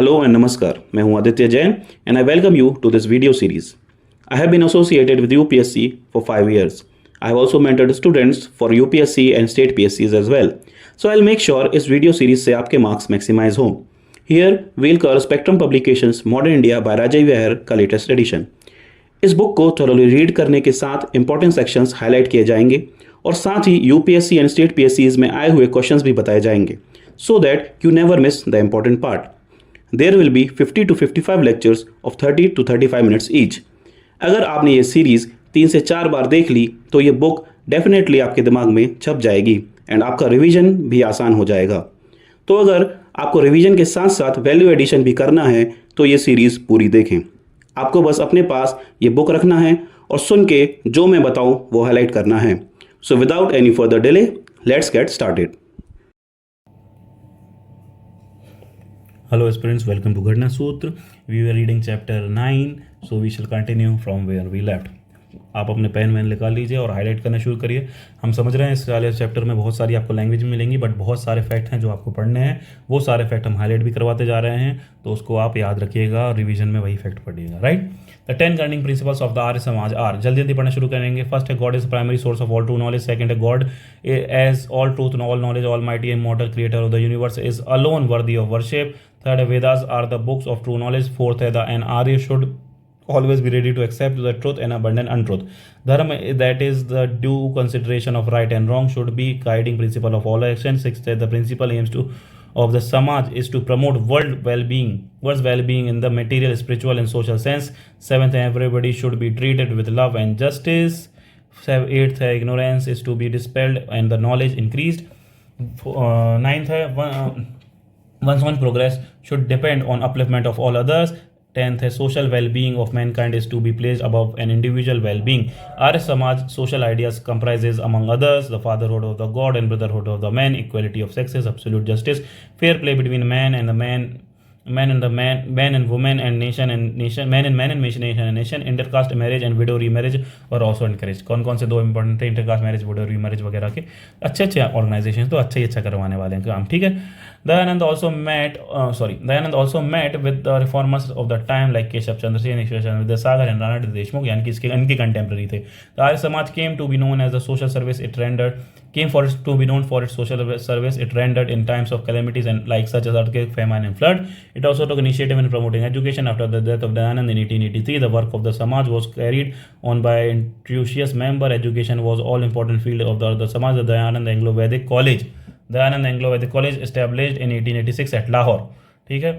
Hello and Namaskar. मैं हूं Aditya Jain and I welcome you to this video series. I have been associated with UPSC for 5 years. I have also mentored students for UPSC and state PSCs as well. So I'll make sure इस video series से आपके marks maximise हों. Here we'll cover Spectrum Publications Modern India by Rajay Vihar का latest edition. इस book को thoroughly read करने के साथ इंपॉर्टेंट सेक्शंस हाईलाइट किए जाएंगे और साथ ही यूपीएससी एंड स्टेट पीएससीज में आए हुए क्वेश्चंस भी बताए जाएंगे so that you never miss the important part. There will be 50 to 55 lectures of 30 to 35 minutes each. अगर आपने ये सीरीज़ 3 से 4 बार देख ली तो ये बुक डेफिनेटली आपके दिमाग में छप जाएगी एंड आपका रिवीजन भी आसान हो जाएगा. तो अगर आपको रिवीजन के साथ साथ वैल्यू एडिशन भी करना है तो ये सीरीज़ पूरी देखें. आपको बस अपने पास ये बुक रखना है और सुन के जो मैं बताऊँ वो हाईलाइट करना है. So without any further delay let's get started. Hello aspirants, welcome to Ghadna Sutra. We were reading chapter 9, so we shall continue from where we left. आप अपने पेन वैन निकाल लीजिए और हाईलाइट करना शुरू करिए. हम समझ रहे हैं इस वाले चैप्टर में बहुत सारी आपको लैंग्वेज मिलेंगी, बट बहुत सारे फैक्ट हैं जो आपको पढ़ने हैं. वो सारे फैक्ट हम हाईलाइट भी करवाते जा रहे हैं, तो उसको आप याद रखिएगा और रिवीजन में वही फैक्ट पढ़िएगा. Right. The 10 guiding principles of the Arya Samaj are. जल्दी जल्दी पढ़ना शुरू करेंगे. फर्स्ट है God is primary source of all true knowledge. Second है God as all truth all knowledge almighty immortal creator of the universe is alone worthy of worship. Third, Vedas are the books of true knowledge. Fourth, an Arya should always be ready to accept the truth and abandon untruth. Dharma, that is the due consideration of right and wrong, should be guiding principle of all actions. Sixth, the principal aims of the Samaj is to promote world's well-being in the material, spiritual, and social sense. Seventh, everybody should be treated with love and justice. Eighth, ignorance is to be dispelled and the knowledge increased. Ninth, one's own progress should depend on upliftment of all others. 10th, social well-being of mankind is to be placed above an individual well-being. Arya Samaj social ideas comprises among others the fatherhood of the god and brotherhood of the man, equality of sexes, absolute justice, fair play between man and woman and nation, man and nation and nation, intercaste marriage and widow remarriage और also encouraged. कौन कौन से दो important थे intercaste marriage window remarriage वगैरह के अच्छे organisation तो अच्छा करवाने वाले हैं काम. ठीक है. Dayanand also met with the reformers of the time like Keshav Chandra Sen, Ishwar Vidyasagar and Rana Deshmukh, यानी कि इसके इनके कंटेम्प्रेरी थे. The Arya Samaj came to be known as the social service it rendered in times of calamities and like such as earthquake, famine and flood. It also took initiative in promoting education. After the death of Dayanand in 1883, the work of the Samaj was carried on by enthusiast member. Education was all important field of the Samaj. The Dayanand Anglo-Vedic College established in 1886 at Lahore. ठीक है.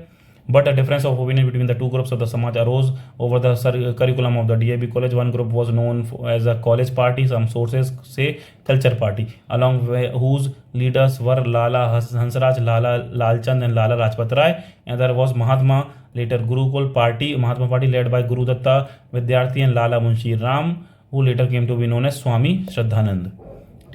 But a difference of opinion between the two groups of the Samaj arose over the curriculum of the DAB college. One group was known as a college party, some sources say culture party, along whose leaders were Lala Hansraj, Lala Lalchand and Lala Rajpat Rai. And there was Mahatma, later Gurukul party, Mahatma party led by Guru Datta Vidyarthi and Lala Munshi Ram, who later came to be known as Swami Shraddhanand.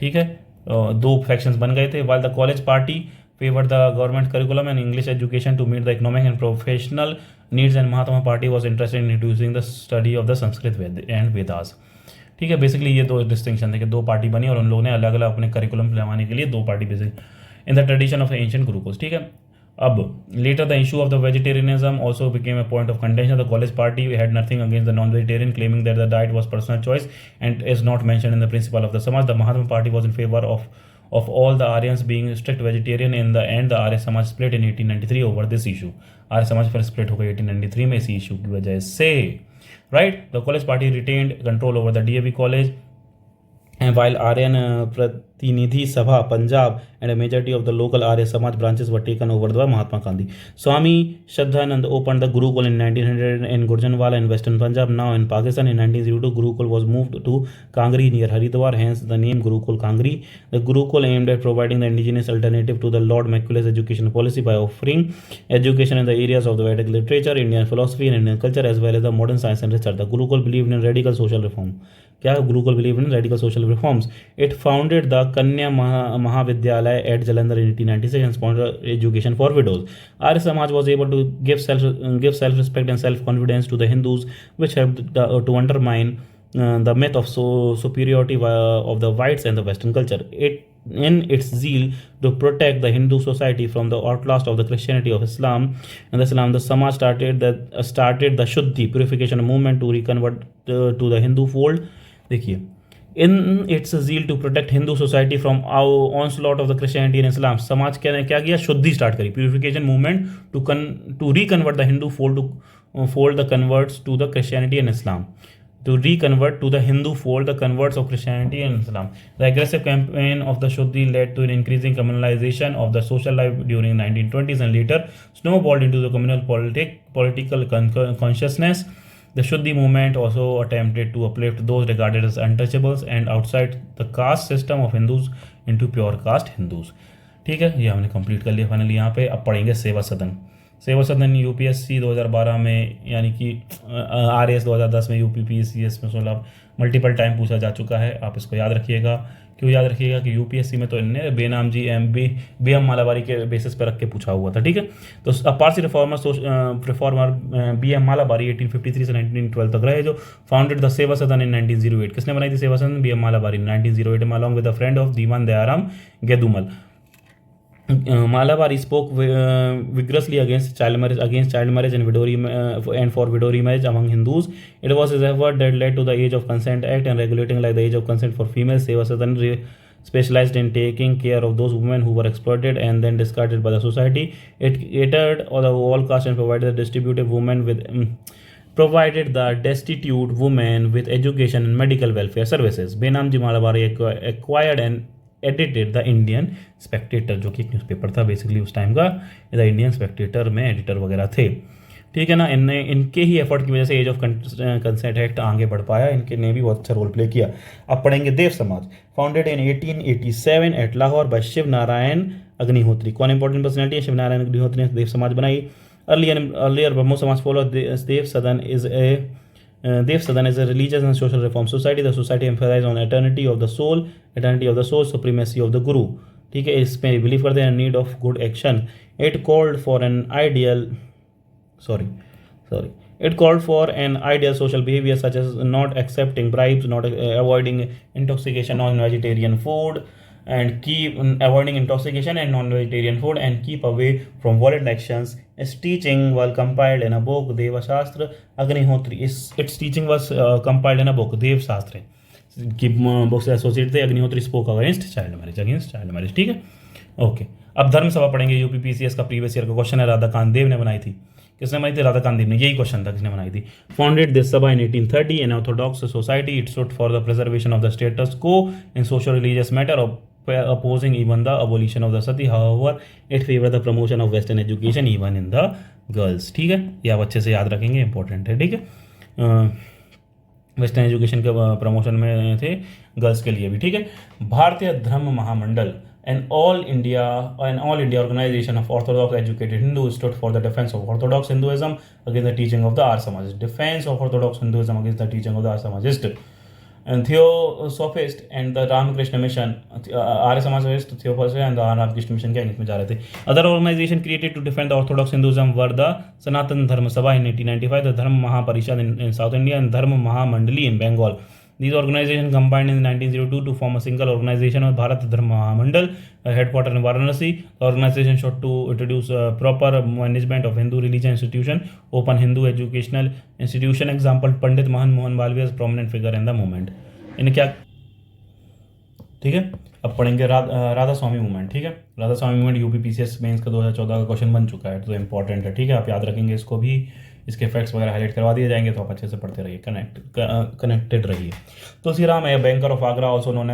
ठीक है. दो factions बन गए थे. While the college party favored the government curriculum and English education to meet the economic and professional needs, and Mahatma party was interested in introducing the study of the Sanskrit and Vedas. ठीक है. Basically ये दो distinction थे कि दो party बनी और उन लोगों ने अलग अलग अपने करिकुलम लगाने के लिए दो party basic in the tradition of ancient gurukuls. ठीक है. अब later the issue of the vegetarianism also became a point of contention. The college party had nothing against the non-vegetarian, claiming that the diet was personal choice and is not mentioned in the principle of the Samaj. The Mahatma party was in favor of all the Aryans being strict vegetarian. In the end, the Arya Samaj split in 1893 over this issue. Arya Samaj फिर split हो गई 1893 में इसी issue की वजह से. Right? The college party retained control over the DAV college. And while Aryan Pratinidhi Sabha Punjab and a majority of the local Arya Samaj branches were taken over by Mahatma Gandhi. Swami Shraddhanand opened the Gurukul in 1900 in Gurjanwala in western Punjab. Now in Pakistan in 1902, Gurukul was moved to Kangri near Haridwar, hence the name Gurukul Kangri. The Gurukul aimed at providing the indigenous alternative to the Lord Macaulay's education policy by offering education in the areas of the Vedic literature, Indian philosophy and Indian culture as well as the modern science and research. The Gurukul believed in radical social reform. क्या Gurukul believed in radical social reforms. It founded the Kanya Mahavidyalaya at Jalandhar in 1896 and sponsored education for widows. Arya Samaj was able to give self-respect and self-confidence to the Hindus, which helped to undermine the myth of superiority of the whites and the Western culture. It in its zeal to protect the Hindu society from the outlast of the Christianity of Islam and the Samaj started the Shuddhi purification movement to reconvert to the Hindu fold. देखिए, in its zeal to protect Hindu society from onslaught of the Christianity and Islam, समाज क्या किया, शुद्धि start करी, purification movement to reconvert the Hindu fold to fold the converts to the Christianity and Islam. To reconvert to the Hindu fold the converts of Christianity and Islam. The aggressive campaign of the Shuddhi led to an increasing communalization of the social life during 1920s and later snowballed into the communal political consciousness. The Shuddhi movement also attempted to uplift those regarded as untouchables and outside the caste system of Hindus into pure caste Hindus. ठीक है, ये हमने complete कर लिया finally. यहाँ पे अब पढ़ेंगे सेवा सदन. सेवा सदन यूपीएससी 2012 में यानी कि आरएस 2010 में यूपीपीसीएस में 16 मल्टीपल टाइम पूछा जा चुका है. आप इसको याद रखिएगा. क्यों याद रखिएगा कि यूपीएससी में तो इनने बेनाम जी BM मालाबारी के बेसिस पर रख के पूछा हुआ था. ठीक है, तो पारसी रिफॉर्मर BM मालाबारी 1853 से 1912 तक रहे, जो फाउंडेड द सेवा सदन इन 1908. किसने बनाई थी Seva Sadan? BM Malabari 1908 along with the friend of Dewan Dayaram Gidumal. Malabar spoke vigorously against child marriage and for widow remarriage among Hindus. It was his effort that led to the Age of Consent Act and regulating like the age of consent for females. Seva Sadan specialized in taking care of those women who were exploited and then discarded by the society. It catered all caste and provided the destitute women with education and medical welfare services. Benamji Malabari acquired and edited the Indian Spectator, जो कि एक newspaper था basically उस time का. The Indian Spectator में editor वगैरह थे. ठीक है ना, इनके ही एफर्ट की वजह से एज ऑफ कंसेंट एक्ट आगे बढ़ पाया. इनके ने भी बहुत अच्छा रोल प्ले किया. अब पढ़ेंगे Dev Samaj. Founded in 1887 at Lahore by Shiv Narayan Agnihotri. कौन इंपॉर्टेंट पर्सनैलिटी है? शिव नारायण अग्निहोत्री ने देव समाज बनाई. अर्लियर ब्रह्मो समाज फॉलो देव सदन Dev Sadan is a religious and social reform society. The society emphasizes on eternity of the soul, supremacy of the guru. ठीक है, इसमें बिलीव करते हैं need of good action. It called for an ideal social behavior such as not accepting bribes, not avoiding intoxication, non-vegetarian food, and keep avoiding intoxication and non-vegetarian food and keep away from violent actions. Its teaching was compiled in a book, Deva Shastra Agnihotri. Its teaching was compiled in a book, Dev Shastra. की book से associate थे. Agnihotri spoke against child marriage. ठीक है, okay. अब धर्म सभा पढ़ेंगे. UPPCS का प्रीवियस ईयर का क्वेश्चन है. राधाकांत देव ने बनाई थी. किसने बनाई थी? राधाकांत देव ने. यही क्वेश्चन था, किसने बनाई थी. Founded this sabha in 1830 an orthodox society. It stood for the preservation of the status quo in social religious matter of opposing even the abolition of the sati. However, it favored the promotion of western education even in the girls. ठीक है, ये आप अच्छे से याद रखेंगे, important है. ठीक है, वेस्टर्न एजुकेशन के प्रमोशन में थे गर्ल्स के लिए भी. ठीक है, भारतीय धर्म महामंडल and all India organization of Orthodox educated Hindus stood for the defense of Orthodox Hinduism against the teaching of the Arya Samaj. Defense of Orthodox Hinduism against the teaching of the Arya Samajist and Theosophist and the Ramakrishna Mission. Arya Samajist, Theosophist and the Ramakrishna Mission के against में जा रहे थे. Other organization created to defend the Orthodox Hinduism were the Sanatan Dharma Sabha in 1895, the Dharma Mahaparishad in South India, and Dharma Mahamandali in Bengal. These organizations combined in 1902 to form a single organization of Bharat Dharma Mahamandal, headquartered in Varanasi. The organization sought to introduce proper management of Hindu religious institution, open Hindu educational institution. Example, Pandit Mohan Malviya is prominent figure in the movement. इन क्या, ठीक है. अब पढ़ेंगे राधा स्वामी movement. ठीक है, राधा स्वामी movement UPPCS mains का 2014 का question बन चुका है, तो इंपॉर्टेंट है. ठीक है, आप याद रखेंगे इसको भी. इसके फैक्ट्स वगैरह हाईलाइट करवा दिए जाएंगे, तो आप अच्छे से पढ़ते रहिए, कनेक्टेड रहिए. तुलसीराम है banker of Agra, also known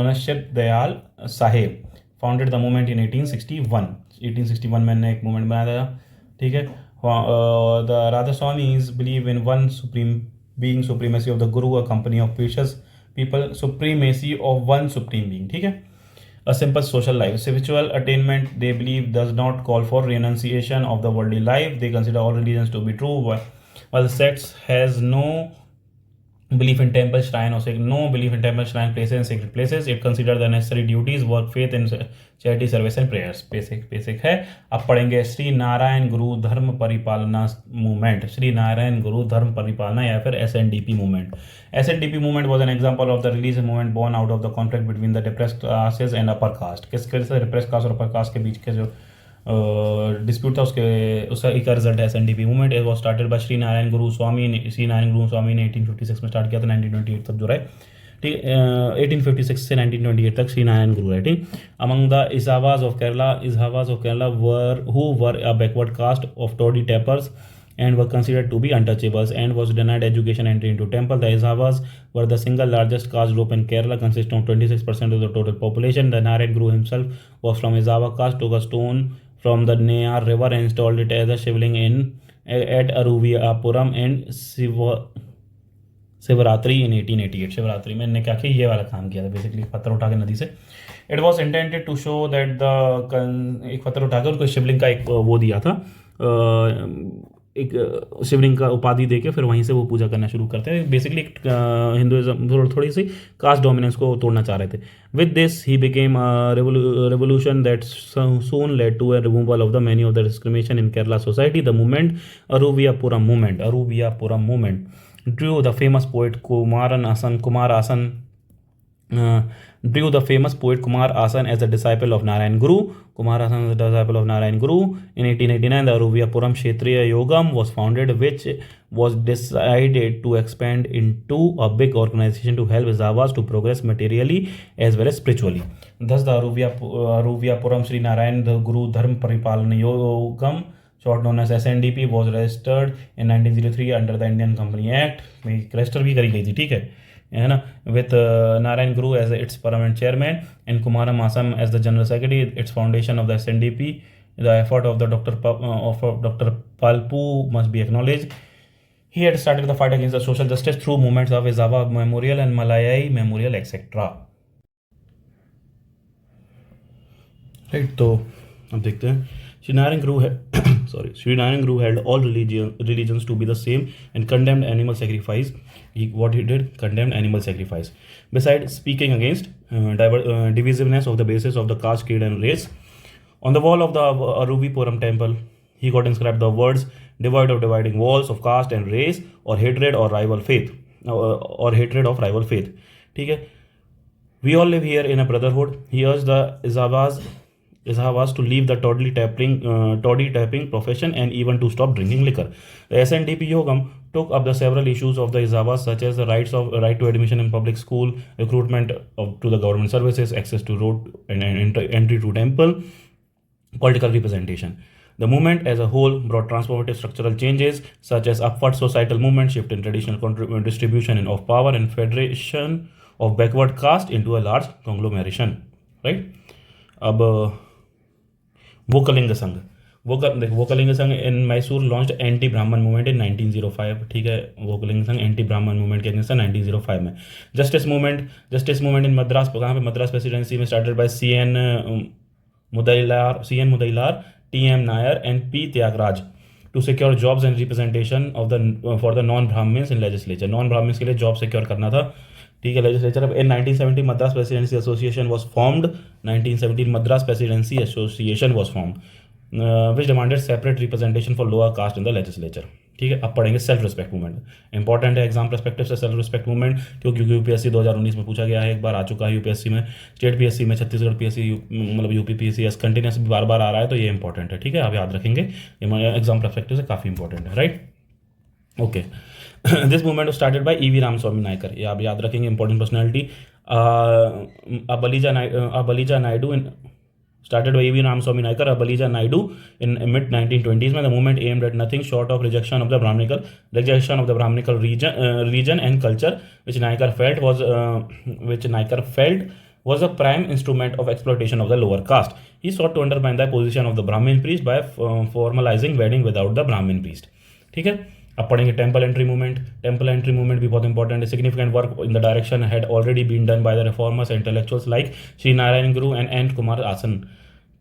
as Shiv Dayal Sahib, founded the movement in 1861 में एक मूवमेंट बनाया था. ठीक है, the Radha Swamis believe in one supreme being, supremacy of the guru, a company of precious people, supremacy of one supreme being. ठीक है, a simple social life, spiritual attainment they believe does not call for renunciation of the worldly life. They consider all religions to be true, while the sects has no belief in temple, shrine, or no belief in temple, shrine, places, and sacred places. It considered the necessary duties, work, faith, and charity service and prayers. Basic है. अब पढ़ेंगे श्री नारायण गुरु धर्म परिपालना movement, Shri Narayana गुरु धर्म परिपालना या फिर SNDP movement. SNDP movement was an example of the religious movement born out of the conflict between the depressed classes and upper caste. किस तरह से depressed caste और upper caste के बीच के जो डिस्प्यूट था उसका एक रिजल्ट है SNDP movement. It was started by Shri Narayana गुरु स्वामी ने 1856 में स्टार्ट किया था, 1928 तक जो रहे. ठीक, 1856 से 1928 तक श्री नारायण गुरु है. ठीक. Among the Ezhavas of Kerala were who were a backward caste of toddy tappers and were considered to be untouchables and was denied education entry into temple. The Izhavas were the single largest caste group in Kerala, consisting of 26% of the total population. The Narayan Guru himself was from Izhava caste, took a stone from the Neyar river and installed it as a shivling at Aruviapuram and Shivratri in 1888. Shivratri में इन्हें क्या किया, ये वाला काम किया था basically, पत्थर उठा के नदी से. It was intended to show that the एक पत्थर उठा के उनको शिवलिंग का एक वो दिया था, एक शिवलिंग का उपाधि देके फिर वहीं से वो पूजा करना शुरू करते हैं. बेसिकली हिंदुइज्म थोड़ी सी कास्ट डोमिनेंस को तोड़ना चाह रहे थे. With this he became revolution that soon led to a removal of the many of the discrimination in Kerala society. The movement Aruvippuram movement drew the famous poet Kumar Asan as a disciple of Narayan Guru. In 1889, the Aruviapuram Kshetriya Yogam was founded, which was decided to expand into a big organization to help Izhavas to progress materially as well as spiritually. Thus, the Aruviapuram Sri Narayan Guru Dharma Paripalana Yogam, short known as SNDP, was registered in 1903 under the Indian Company Act. Register भी करी गई थी, ठीक है ना, with Narayan Guru as its permanent chairman and Kumaram Asam as the general secretary. Its foundation of the SNDP, the effort of the Dr. Palpu must be acknowledged. He had started the fight against the social justice through movements of Izhava Memorial and Malayai Memorial, etc. Right, तो अब देखते हैं. Sri Narayan Guru held all religions to be the same and condemned animal sacrifice. What he did, condemned animal sacrifice. Besides speaking against divisiveness of the basis of the caste, creed and race, on the wall of the Aruvipuram temple, he got inscribed the words devoid of dividing walls of caste and race or hatred of rival faith. ठीक है. We all live here in a brotherhood. He urged the Izhavas to leave the toddy tapping profession and even to stop drinking liquor. The SNDP Yogam took up the several issues of the Izhavas, such as the right to admission in public school, recruitment to the government services, access to road and entry to temple, political representation. The movement as a whole brought transformative structural changes such as upward societal movement, shift in traditional distribution of power, and federation of backward caste into a large conglomeration. Right? अब वोकलिंग संघ इन Mysore launched anti ब्राह्मण movement in 1905. ठीक है, वोकलिंग संघ anti ब्राह्मण movement के against 1905 में. Justice movement in Madras, कहाँ पे, मद्रास प्रेसिडेंसी में, started by CN Mudaliar, TM Nair and P Tyagaraja to secure jobs and representation for the non Brahmans in legislature. Non Brahmans के लिए जॉब सिक्योर करना था. ठीक है, लेजिस्लेचर. अब इन 1970 Madras presidency association was formed. 1917 Madras presidency association was formed which demanded separate representation for lower caste in the legislature. ठीक है, अब पढ़ेंगे सेल्फ रिस्पेक्ट मूवमेंट. इंपॉर्टेंट है एग्जाम परस्पेक्टिव से सेल्फ रिस्पेक्ट मूवमेंट, क्योंकि UPSC 2019 में पूछा गया है, एक बार आ चुका है UPSC में, स्टेट PSC में, छत्तीसगढ़ PSC मतलब UP PSC कंटिन्यूस बार बार आ रहा है, तो ये इंपॉर्टेंट है. ठीक है, आप याद रखेंगे, ये एग्जाम परस्पेक्टिव से काफ़ी इंपॉर्टेंट है. Right, okay. This movement was started by E.V. Ramaswamy Naikar. ये आप याद रखेंगे, important personality. Abalija Naidu started by E.V. Ramaswamy Naikar, Abalija Naidu in mid 1920s. When the movement aimed at nothing short of rejection of the Brahminical region and culture, which Naikar felt was a prime instrument of exploitation of the lower caste. He sought to undermine the position of the Brahmin priest by formalizing wedding without the Brahmin priest. ठीक है, अब पढ़ेंगे temple entry movement. Temple entry movement भी बहुत important है. Significant work in the direction had already been done by the reformers intellectuals like Shri Narayana Guru and N. Kumar Asan.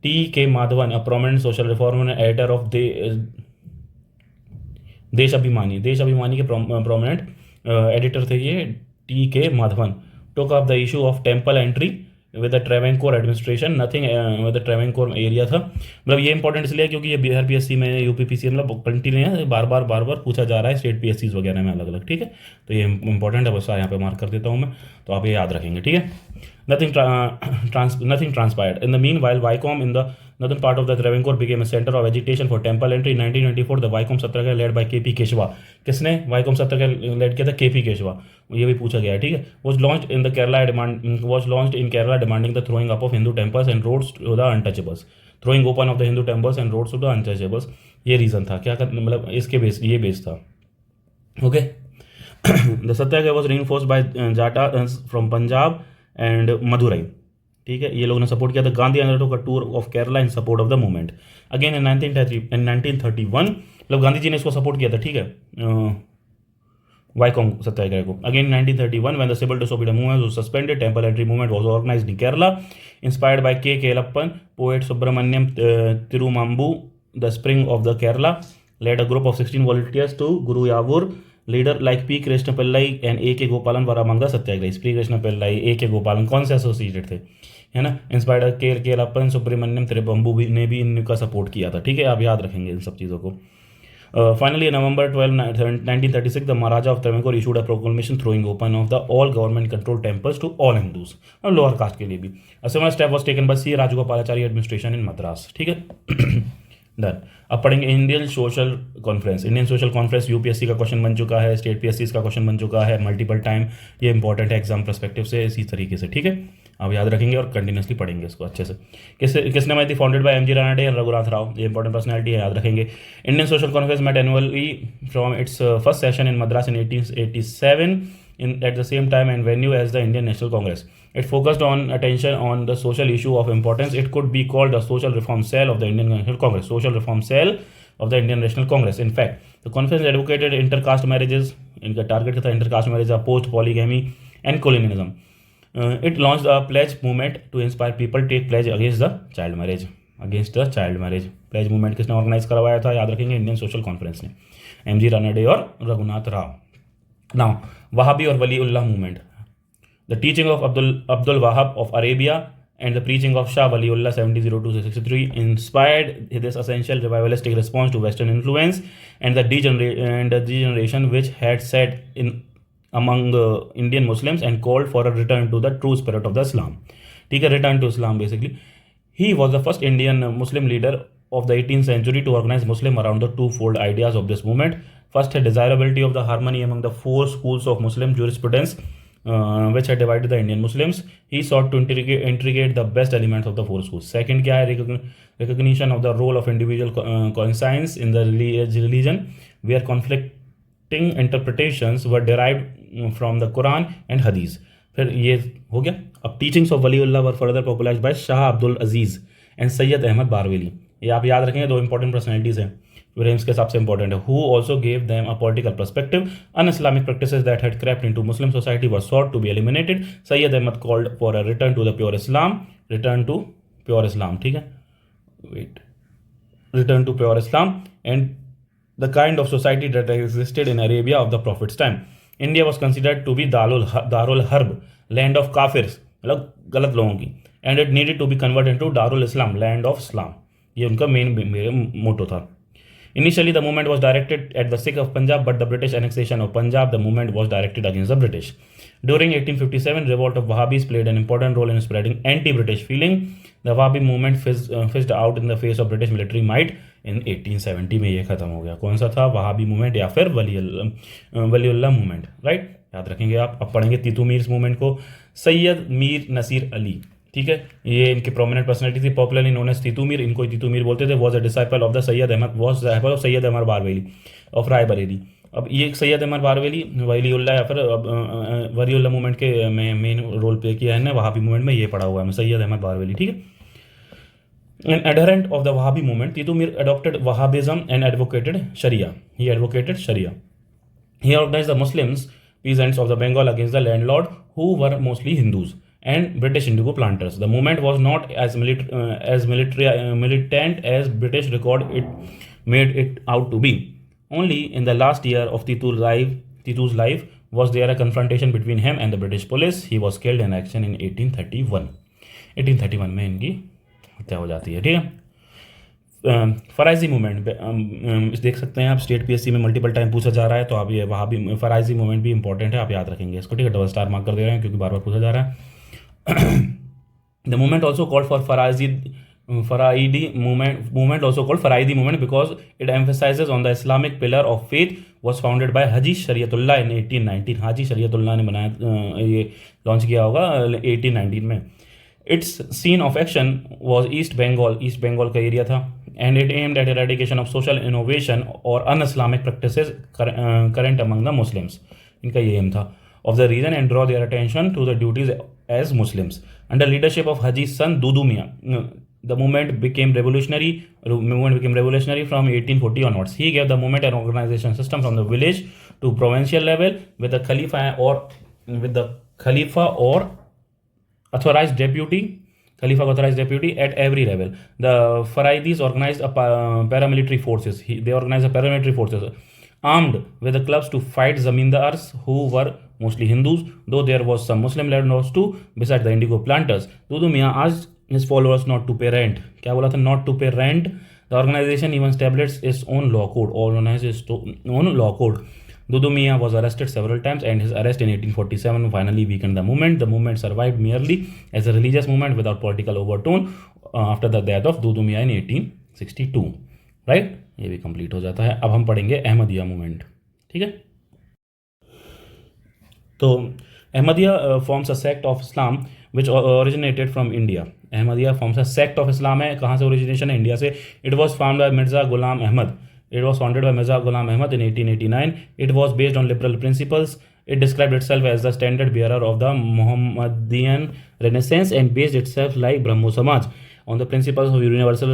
T.K. Madhavan, a prominent social reformer and editor of देश अभिमानी के prominent editor थे ये T.K. Madhavan, took up the issue of temple entry with the Travancore administration, nothing with the Travancore area था। मतलब ये important इसलिए है क्योंकि ये बिहार पीएससी में, यूपी पीसी मतलब कंटिन्यू है, बार बार पूछा जा रहा है स्टेट पीएससी वगैरह में अलग अलग, ठीक है। तो ये इंपॉर्टेंट है, बस यहाँ पे मार्क कर देता हूँ मैं, तो आप ये याद रखेंगे, ठीक है। Nothing transpired. In the meanwhile, Vycom in the northern part of the Travancore became a center of agitation for temple entry. In 1924, the Vycom Satyagraha led by K.P. Keshava. किसने Vycom Satyagraha लेड किया था? K.P. Keshava। ये भी पूछा गया है, ठीक है। Was launched in Kerala demanding the throwing up of Hindu temples and roads to the untouchables. Throwing open of the Hindu temples and roads to the untouchables, ये रीजन था। क्या मतलब इसके बेस, ये बेस था, okay. The Satyagraha was reinforced by Jata from Punjab and Madurai, ठीक है। ये लोगों ने सपोर्ट किया था। Gandhi undertook a tour of Kerala in support of the movement. Again in 1931, मतलब गांधी जी ने इसको सपोर्ट किया था, ठीक है, वाइकॉम सत्याग्रह को। Again 1931 when the civil disobedience movement was suspended, temple entry movement was organised in Kerala, inspired by K Kelappan, poet Subramaniam Thirumambu, the spring of the Kerala, led a group of 16 volunteers to Guruvayur. Leader like P. Krishna Pillai and A. K. Gopalan were among the Satyagrahis. P. Krishna Pillai, A. K. Gopalan कौन से associated थे, है ना। Inspired के केलप्पन, सुब्रमण्यम तिरुमाम्बू भी ने भी इनका सपोर्ट किया था, ठीक है। आप याद रखेंगे इन सब चीज़ों को। Finally, on November 12, 1936, the Maharaja of Travancore issued a proclamation throwing open of the all government-controlled temples to all Hindus, और लोअर कास्ट के लिए भी। A similar step was taken by C. Rajagopalachari administration in Madras, ठीक है। Done. अब पढ़ेंगे Indian social conference. Indian social conference UPSC का question बन चुका है, स्टेट पीएससी का क्वेश्चन बन चुका है मल्टीपल टाइम। ये इंपॉर्टेंट है एग्जाम पर्सपेक्टिव से, इसी तरीके से, ठीक है। आप याद रखेंगे और कंटिन्यूसली पढ़ेंगे इसको अच्छे से। किसने बनाई थी? Founded by MG Ranade and Raghunath Rao. ये इंपॉर्टेंट पर्सनैलिटी है, याद रखेंगे। Indian social conference met annually from its first session in Madras in 1887 at the same time and venue as the Indian National Congress. It focused on attention on the social issue of importance. It could be called the social reform cell of the Indian National Congress. Social reform cell of the Indian National Congress. In fact, the conference advocated intercaste marriages. इनका target था intercaste marriage, opposed polygamy and colonialism. It launched a pledge movement to inspire people to take pledge against the child marriage. Against the child marriage. Pledge movement किसने organise करवाया था? याद रखेंगे, Indian social conference ने, MG Ranade और Raghunath Rao. Now, Wahhabi or Waliullah movement. The teaching of Abdul Wahhab of Arabia and the preaching of Shah Waliullah 1702-63 inspired this essential revivalistic response to Western influence and the degeneration which had set in among Indian Muslims and called for a return to the true spirit of the Islam. ठीक है, return to Islam basically. He was the first Indian Muslim leader of the 18th century to organize Muslim around the twofold ideas of this movement. First, a desirability of the harmony among the four schools of Muslim jurisprudence which had divided the Indian Muslims. He sought to integrate the best elements of the four schools. Second, क्या है? Recognition of the role of individual conscience in the religion, where conflicting interpretations were derived from the Quran and Hadith. फिर ये हो गया। अब teachings of Waliullah were further popularized by Shah Abdul Aziz and Sayyid Ahmad Barweli. ये आप याद रखेंगे, दो इंपॉर्टेंट पर्सनैलिटीज हैं, फ्रेम्स के हिसाब से इंपॉर्टेंट है। Who also gave them a political perspective. Unislamic practices that had crept into Muslim society were sought to be eliminated. Syed Ahmad called for a return to the pure Islam. Return to pure Islam, ठीक है, wait, return to pure Islam and the kind of society that existed in Arabia of the prophet's time. India was considered to be Darul Harb, land of काफिर्स, मतलब गलत लोगों की, and it needed to be convert into Darul Islam, land of Islam. ये उनका main motto था। Initially, the movement was directed at the Sikh of Punjab, but the British annexation of Punjab, the movement was directed against the British. During 1857, revolt of Wahhabis played an important role in spreading anti-British feeling. The Wahhabi movement fizzed out in the face of British military might. In 1870 में ये खत्म हो गया। कौन सा था? Wahhabi movement या फिर वलीउल्लाह मूवमेंट, राइट, याद रखेंगे आप। अब पढ़ेंगे तीतू मीर मूवमेंट को। सैयद मीर नसीर अली, ठीक है, ये इनकी प्रोमिनेंट पर्सनैलिटी थी, popularly known as Titu Mir, इनको तीतू मीर बोलते थे। Was a disciple of the Syed Ahmad Barelvi of Raebareli. अब ये सैयद अहमद बारवेली वलीउल्लाह या फिर वलीउल्लाह मूवमेंट के में मेन रोल प्ले किया है ना वहाबी मूवमेंट में, ये पढ़ा हुआ है सैयद अहमद बारवेली, ठीक है। An adherent of the Wahhabi movement, Titu Mir adopted Wahhabism and advocated Sharia. He advocated Sharia. He organized the Muslims, peasants of the Bengal against the landlord, who were mostly Hindus and British indigo planters. The movement was not as militant as British record it made it out to be. Only in the last year of Titu's life was there a confrontation between him and the British police. He was killed in action in 1831. 1831 में इनकी हत्या हो जाती है, ठीक है। Faraizi movement देख सकते हैं आप, स्टेट पीएससी में मल्टीपल टाइम पूछा जा रहा है, तो आप ये वहाँ भी फराइजी मूवमेंट भी इंपॉर्टेंट है, आप याद रखेंगे इसको, ठीक है। डबल स्टार मार्क कर दे रहे हैं क्योंकि बार बार पूछा जा रहा है। The movement also called for Faraidi movement also called Faraidi movement because it emphasizes on the Islamic pillar of faith, was founded by Haji Shariatullah in 1819. हाजी शरीयतुल्लाह ने बनाया, ये लॉन्च किया होगा 1819 में। Its scene of action was East Bengal का area था, and it aimed at eradication of social innovation or un-Islamic practices current among the Muslims. इनका ये एम था of the region and draw their attention to the duties as Muslims. Under leadership of Haji's son Dudu Mian, the movement became revolutionary from 1840 onwards. He gave the movement an organization system from the village to provincial level with the Khalifa or authorized deputy at every level. The Faraidis organized a paramilitary forces. They organized a paramilitary forces armed with the clubs to fight zamindars who were mostly Hindus, though there was some Muslim landlords too, besides the indigo planters. Dudu Mian asked his followers not to pay rent. क्या बोला था? Not to pay rent. The organization even established its own law code, Dudu Mian was arrested several times, and his arrest in 1847 finally weakened the movement. The movement survived merely as a religious movement without political overtone after the death of Dudu Mian in 1862. Right, ये भी complete हो जाता है। अब हम पढ़ेंगे Ahmadiyya movement, ठीक है। तो Ahmadiyya forms a sect of Islam which originated from India. Ahmadiyya forms a sect of Islam है, कहाँ से ओरिजिनेशन है? इंडिया से। It was found by Mirza Ghulam Ahmad. It was founded by Mirza Ghulam Ahmad in 1889. It was based on liberal principles. It described itself as the standard bearer of the Muhammadian Renaissance and based itself like Brahmo Samaj on the principles of universal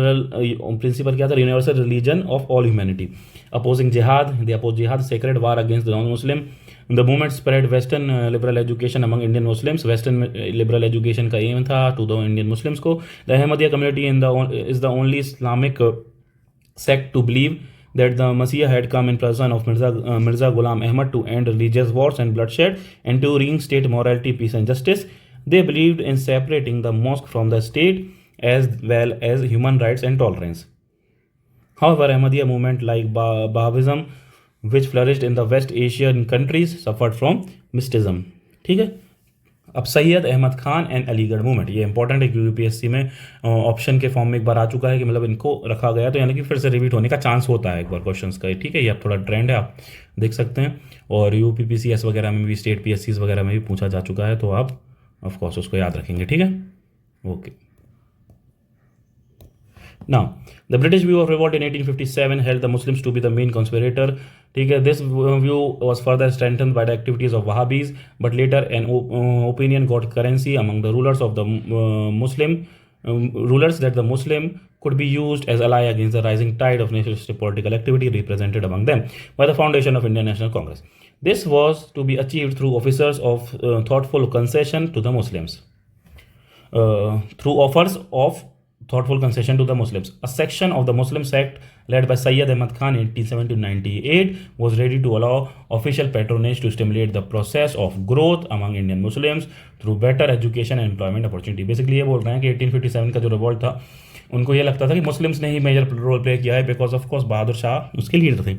religion of all humanity. Opposing jihad, they opposed jihad, sacred war against the non-Muslim. The movement spread Western liberal education among Indian Muslims. Western liberal education का aim था to the Indian Muslims को. The Ahmadiyya community is the only Islamic sect to believe that the Messiah had come in person of Mirza Ghulam Ahmad to end religious wars and bloodshed and to reinstate morality, peace and justice. They believed in separating the mosque from the state as well as human rights and tolerance. However, Ahmadiyya movement like Bahavism, which flourished in the West Asian countries, suffered from mysticism. ठीक है। अब Syed Ahmad Khan and Aligarh movement, ये important है क्योंकि UPSC में option के form में एक बार आ चुका है कि मतलब इनको रखा गया, तो यानी कि फिर से रिपीट होने का चांस होता है एक बार क्वेश्चंस का, ठीक है। ये अब थोड़ा ट्रेंड है, आप देख सकते हैं। और यूपीपीसीएस वगैरह में भी, स्टेट पीएससीज वगैरह में भी पूछा जा चुका है, तो आप ऑफकोर्स उसको याद रखेंगे, ठीक है। Okay, Now, the British view of revolt in 1857 held the Muslims to be the main conspirator. This view was further strengthened by the activities of Wahhabis, but later an opinion got currency among the rulers of the rulers that the Muslim could be used as ally against the rising tide of nationalistic political activity represented among them by the foundation of Indian National Congress. This was to be achieved through offers of thoughtful concession to the Muslims. Thoughtful concession to the Muslims. A section of the Muslim sect led by Sayyid Ahmad Khan in 1870-98 was ready to allow official patronage to stimulate the process of growth among Indian Muslims through better education and employment opportunity. Basically ये बोल रहे हैं कि 1857 का जो revolt था, उनको ये लगता था कि मुस्लिम्स ने ही मेजर रोल प्ले किया है, because of course Bahadur Shah उसके लीडर थे।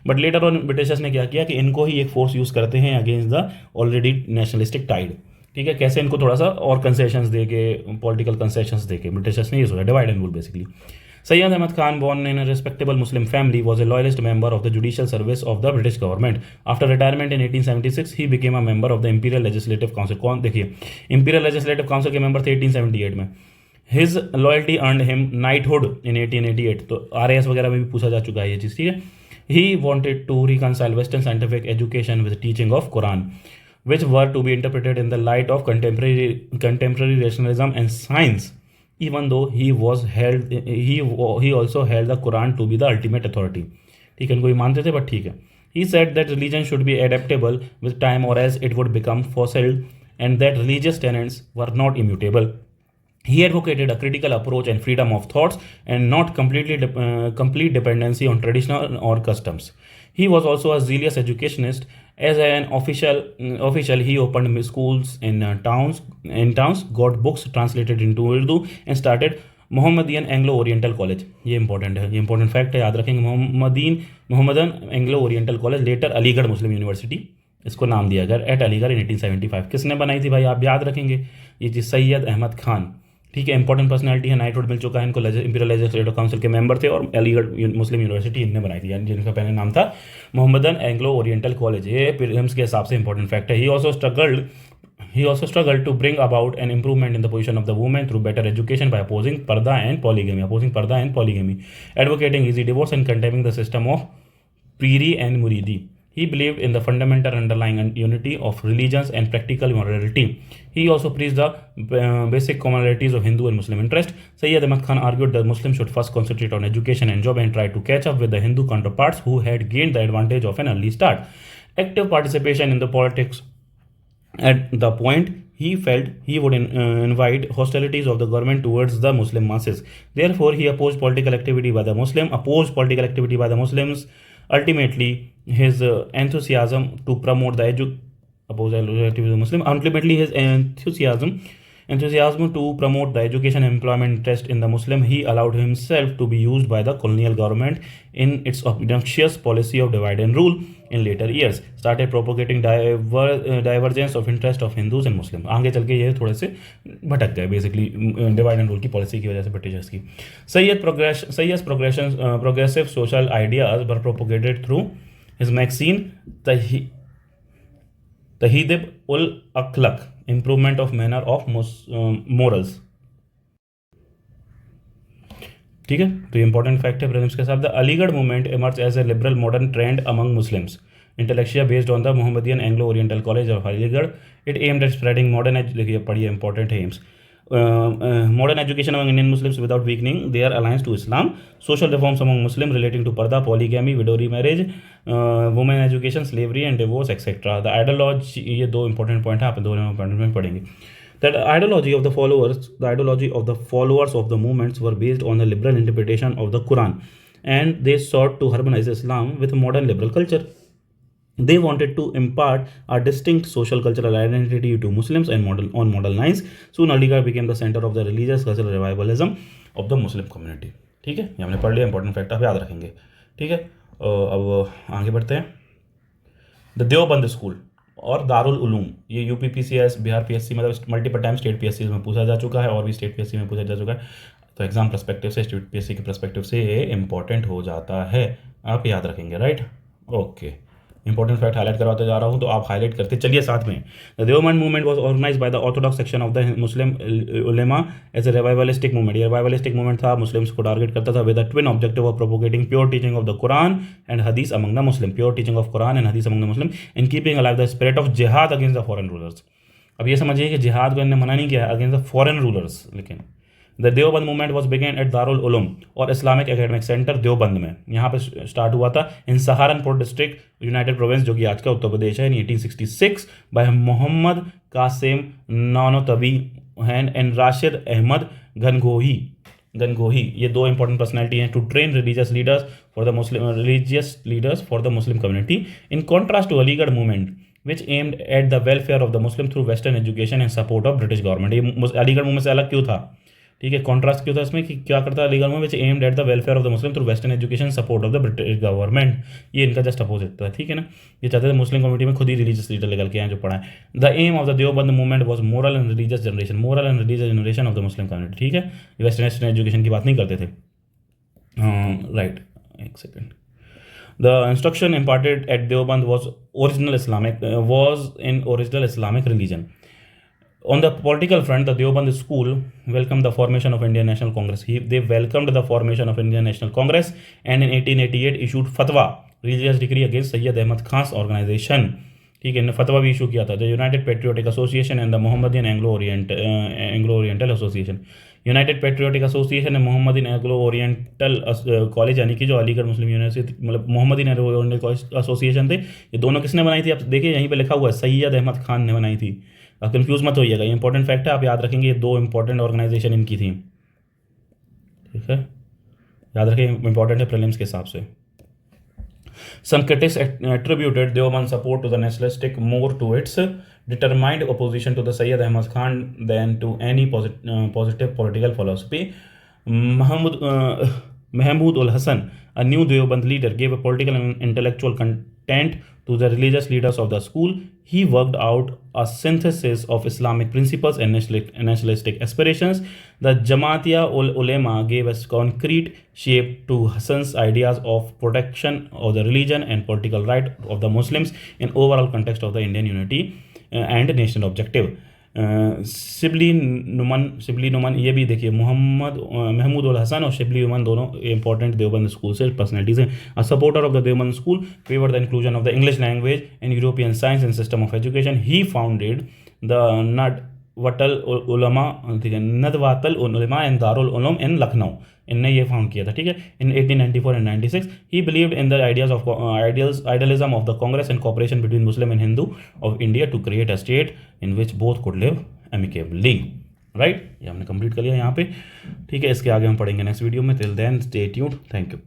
बट लेटर ऑन ब्रिटिशर्स ने क्या किया कि इनको ही एक फोर्स यूज़ करते हैं against the already nationalistic tide, ठीक है। कैसे? इनको थोड़ा सा और कंसेशंस दे के, पॉलिटिकल कंसेशंस दे के ब्रिटिशर्स ने ये सोचा, divide and rule basically. Sayyid Ahmad Khan, born in a respectable Muslim family, was a loyalist member of the judicial service of the British government. After retirement in 1876, he became a member of the Imperial Legislative Council. कौन? देखिए, Imperial Legislative Council के member थे 1878 में। His loyalty earned him knighthood in 1888. तो RAS वगैरह में भी पूछा जा चुका है ये चीज़, ठीक है। He wanted to reconcile Western scientific education with the teaching of Quran, which were to be interpreted in the light of contemporary rationalism and science. Even though he also held the Quran to be the ultimate authority. ठीक है, इनको ही मानते थे, but ठीक है। He said that religion should be adaptable with time or else it would become fossil, and that religious tenets were not immutable. He advocated a critical approach and freedom of thoughts and not complete dependency on traditional or customs. He was also a zealous educationist As an official, he opened schools in towns, got books translated into Urdu, and started Mohammedan Anglo Oriental College. ये important है, ये important fact है, याद रखेंगे. Mohammedan Anglo Oriental College, later Aligarh Muslim University, इसको नाम दिया गया एट अलीगढ़ इन 1875. किसने बनाई थी भाई, आप याद रखेंगे, ये जी सैयद अहमद खान. ठीक है, इंपॉर्टेंट पर्सनैलिटी है, नाइटहुड मिल चुका है इनको, इंपीरियल लेजिस्लेटिव काउंसिल के मेंबर थे और अलीगढ़ मुस्लिम यूनिवर्सिटी इनने बनाई थी, यानी जिनका पहले नाम था मोहम्मदन एंग्लो ओरिएंटल कॉलेज. ये प्रीलिम्स के हिसाब से इंपॉर्टेंट फैक्ट है. He also struggled to bring about an improvement in the position of the women through better education by opposing parda and polygamy, advocating easy divorce and condemning the system of Piri and Muridi. He believed in the fundamental underlying unity of religions and practical morality. He also preached the basic commonalities of Hindu and Muslim interest. Sayyid Ahmad Khan argued that Muslims should first concentrate on education and job and try to catch up with the Hindu counterparts who had gained the advantage of an early start. Active participation in the politics. At the point, he felt he would invite hostilities of the government towards the Muslim masses. Therefore, he opposed political activity by the Muslims. Ultimately, his enthusiasm to promote the enthusiasm to promote the education and employment interest in the Muslim, he allowed himself to be used by the colonial government in its obnoxious policy of divide and rule. In later years, started propagating divergence of interest of Hindus and Muslims. आगे चल के ये थोड़े से भटक गए basically divide and rule की policy की वजह से, ब्रिटिशर्स की. Progressive social ideas were propagated through his magazine Tahdhib ul Akhlaq, improvement of manner of morals. ठीक है, तो ये इंपॉर्टेंट फैक्ट है प्रीलिम्स के साथ. The Aligarh movement emerge as a liberal modern trend among Muslims. Intellectual based on the Mohammedan Anglo Oriental College of Aligarh. It aimed at spreading modern देखिए पढ़िए important है aims. Modern education among Indian Muslims without weakening their alliance to Islam. Social reforms among Muslims relating to parda, polygamy, widow remarriage, women education, slavery and divorce, etc. The ideology, ये दो important point है, आप दो important point पढ़ेंगे. The ideology of the followers of the movements were based on the liberal interpretation of the Quran, and they sought to harmonize Islam with modern liberal culture. They wanted to impart a distinct social cultural identity to Muslims and on model lines. Soon Aligarh became the center of the religious cultural revivalism of the Muslim community. ठीक है, ये हमने पढ़ लिया, important fact आप याद रखेंगे. ठीक है, अब आगे बढ़ते हैं. द देवबंद स्कूल और दारुल उलूम, ये यूपी पीसीएस, बिहार पीएससी, मतलब मल्टीपल टाइम स्टेट पीएससी में पूछा जा चुका है और भी स्टेट पीएससी में पूछा जा चुका है. तो एग्जाम पर्सपेक्टिव से, स्टेट पीएससी के पर्सपेक्टिव से ये इंपॉर्टेंट हो जाता है, आप याद रखेंगे. Right, okay. Important fact highlight करवाते जा रहा हूँ तो आप हाईलाइट करते चलिए साथ में. The Deoband movement was organised by the orthodox section of the Muslim ulema as a revivalistic movement. ये रिवाइवलिस्टिक मूवमेंट था, मुस्लिम्स को टारगेट करता था with the twin objective of propagating pure teaching of the Quran and Hadith among the Muslim. Pure teaching of Quran and Hadith among the Muslim in keeping alive the spirit of jihad against the foreign rulers. अब ये समझिए कि जिहाद को इन्होंने मना नहीं किया अगेंस्ट द फॉरेन रूलर्स. लेकिन the Deoband movement was begin at Darul Uloom और इस्लामिक एकेडमिक सेंटर देवबंद में. यहाँ पे स्टार्ट हुआ था in Saharanpur district, United Provinces, जो कि आज का उत्तर प्रदेश है, in 1866 by Mohammad Qasim Nanotvi and Rashid Ahmad Gangohi. ये दो इंपॉर्टेंट पर्सनैलिटी हैं to train religious leaders for the Muslim community. In contrast to Aligarh movement which aimed at the welfare of the Muslim through Western education and support of British government. ये Aligarh movement से अलग क्यों था? ठीक है, contrast क्यों था इसमें कि क्या करता है Aligarh movement, which aimed at the welfare of the Muslim through Western education support of the British government. ये इनका जस्ट अपोजिट था. ठीक है ना, ये चाहते थे मुस्लिम कम्युनिटी में खुद ही रिलीजियस लीडर निकल के आए जो पढ़ाएं. The aim of the Deoband movement was moral and religious generation of the Muslim community. ठीक है, वेस्टर्न एजुकेशन की बात नहीं करते थे. राइट, एक second. The instruction imparted at Deoband was in original Islamic religion. On the political front, the Deoband school welcomed the formation of Indian National Congress. They welcomed the formation of Indian National Congress and in 1888 issued fatwa, religious decree against Sayyid Ahmad Khan's organization. ठीक है, फतवा भी issue किया था. The United patriotic association and the Mohammedan Anglo oriental association. United patriotic association and Mohammedan Anglo Oriental college, यानी कि जो Aligarh Muslim university, मतलब मोहम्मदियन एंग्लो ओरिएंटल एसोसिएशन थे, ये दोनों किसने बनाई थी? आप देखिए यहीं पे लिखा हुआ है, सैयद अहमद खान ने बनाई थी. आप कंफ्यूज मत होइएगा, ये इंपॉर्टेंट फैक्ट है, आप याद रखेंगे. ये दो इंपॉर्टेंट ऑर्गेनाइजेशन इनकी थी. ठीक है, याद रखें, इंपॉर्टेंट है प्रीलिम्स के हिसाब से. Some critics attributed Deoband's support to the nationalistic more to its determined opposition to the Sayyid Ahmad Khan than to any positive political philosophy. Mahmood ul Hassan, a new Deoband leader, gave a political and intellectual content to the religious leaders of the school. He worked out a synthesis of Islamic principles and nationalistic aspirations. The Jamaatia ul Ulema gave a concrete shape to Hassan's ideas of protection of the religion and political right of the Muslims in overall context of the Indian unity and national objective. Shibli Numan ये भी देखिए, महमूद उल हसन और शिबली नुमान दोनों important Deoband school से personalities हैं. A supporter of the Deoband school, favour the inclusion of the English language in European science and system of education. He founded the Nadwatul Ulama and Darul Uloom in Lucknow. इनने ये found किया था, ठीक है, in 1894 and 96. He believed in the idealism of the Congress and cooperation between Muslim and Hindu of India to create a state in which both could live amicably. Right, ये हमने complete कर लिया यहाँ पे, ठीक है. इसके आगे हम पढ़ेंगे नेक्स्ट वीडियो में. Till then stay tuned. Thank you.